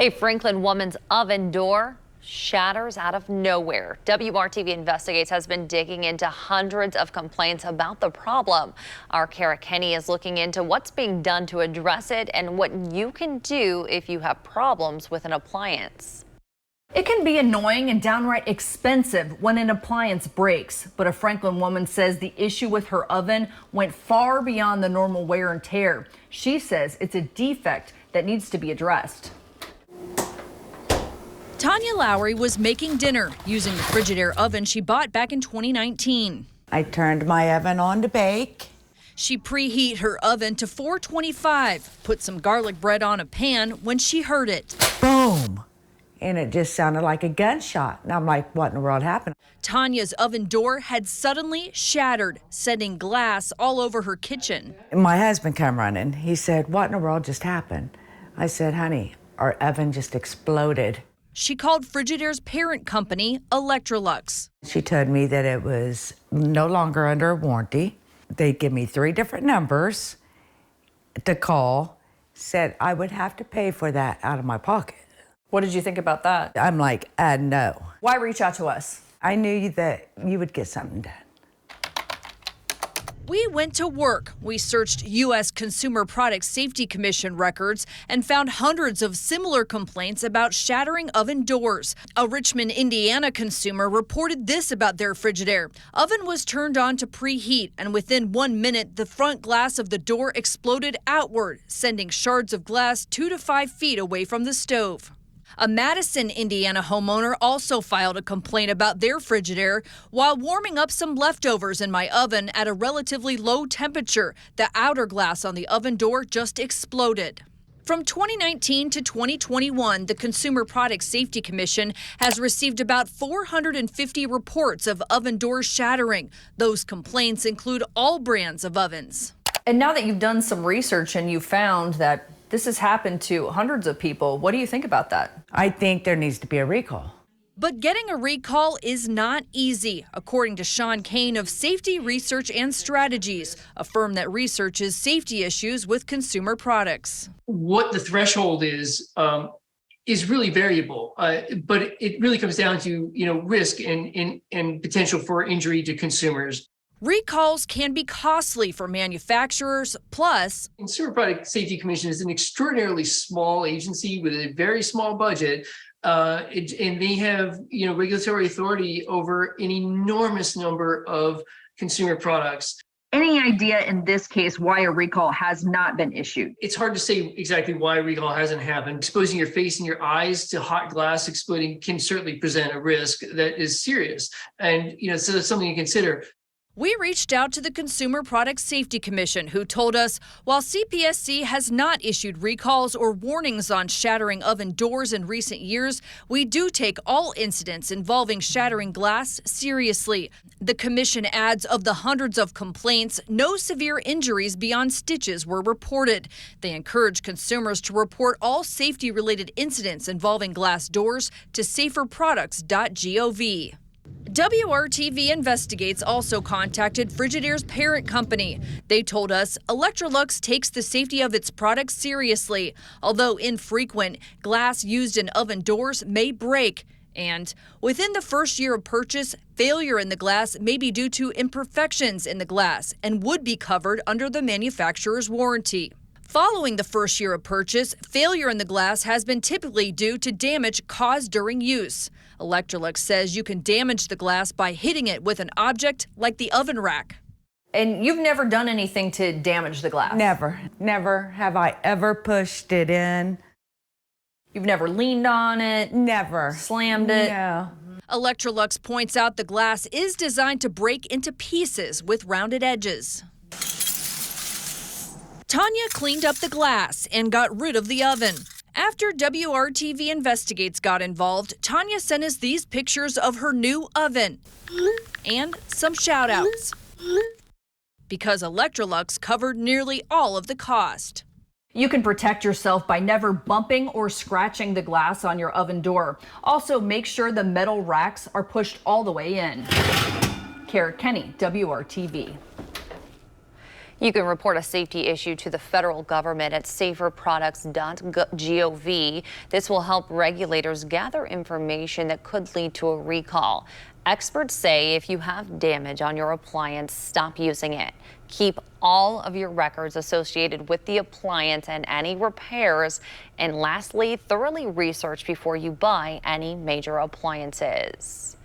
A Franklin woman's oven door shatters out of nowhere. WRTV Investigates has been digging into hundreds of complaints about the problem. Our Kara Kenny is looking into what's being done to address it and what you can do if you have problems with an appliance. It can be annoying and downright expensive when an appliance breaks, but a Franklin woman says the issue with her oven went far beyond the normal wear and tear. She says it's a defect that needs to be addressed. Tanya Lowry was making dinner using the Frigidaire oven she bought back in 2019. I turned my oven on to bake. She preheat her oven to 425, put some garlic bread on a pan when she heard it. Boom! And it just sounded like a gunshot. And I'm like, what in the world happened? Tanya's oven door had suddenly shattered, sending glass all over her kitchen. My husband came running. He said, what in the world just happened? I said, honey, our oven just exploded. She called Frigidaire's parent company, Electrolux. She told me that it was no longer under a warranty. They give me 3 different numbers to call, said I would have to pay for that out of my pocket. What did you think about that? I'm like, no. Why reach out to us? I knew that you would get something done. We went to work. We searched U.S. Consumer Product Safety Commission records and found hundreds of similar complaints about shattering oven doors. A Richmond, Indiana consumer reported this about their Frigidaire. Oven was turned on to preheat, and within 1 minute, the front glass of the door exploded outward, sending shards of glass 2 to 5 feet away from the stove. A Madison, Indiana homeowner also filed a complaint about their Frigidaire. While warming up some leftovers in my oven at a relatively low temperature, the outer glass on the oven door just exploded. From 2019 to 2021, the Consumer Product Safety Commission has received about 450 reports of oven doors shattering. Those complaints include all brands of ovens. And now that you've done some research and you found that this has happened to hundreds of people, what do you think about that? I think there needs to be a recall. But getting a recall is not easy, according to Sean Kane of Safety Research and Strategies, a firm that researches safety issues with consumer products. What the threshold is really variable, but it really comes down to risk and potential for injury to consumers. Recalls can be costly for manufacturers, plus Consumer Product Safety Commission is an extraordinarily small agency with a very small budget, and they have regulatory authority over an enormous number of consumer products. Any idea in this case why a recall has not been issued? It's hard to say exactly why a recall hasn't happened. Exposing your face and your eyes to hot glass exploding can certainly present a risk that is serious, and so that's something to consider. We reached out to the Consumer Product Safety Commission, who told us while CPSC has not issued recalls or warnings on shattering oven doors in recent years, we do take all incidents involving shattering glass seriously. The commission adds of the hundreds of complaints, no severe injuries beyond stitches were reported. They encourage consumers to report all safety-related incidents involving glass doors to saferproducts.gov. WRTV Investigates also contacted Frigidaire's parent company. They told us Electrolux takes the safety of its products seriously. Although infrequent, glass used in oven doors may break. And within the first year of purchase, failure in the glass may be due to imperfections in the glass and would be covered under the manufacturer's warranty. Following the first year of purchase, failure in the glass has been typically due to damage caused during use. Electrolux says you can damage the glass by hitting it with an object like the oven rack. And you've never done anything to damage the glass? Never have I ever pushed it in. You've never leaned on it? Never. Slammed it? No. Electrolux points out the glass is designed to break into pieces with rounded edges. Tanya cleaned up the glass and got rid of the oven. After WRTV Investigates got involved, Tanya sent us these pictures of her new oven and some shout-outs because Electrolux covered nearly all of the cost. You can protect yourself by never bumping or scratching the glass on your oven door. Also, make sure the metal racks are pushed all the way in. Kara Kenny, WRTV. You can report a safety issue to the federal government at saferproducts.gov. This will help regulators gather information that could lead to a recall. Experts say if you have damage on your appliance, stop using it. Keep all of your records associated with the appliance and any repairs. And lastly, thoroughly research before you buy any major appliances.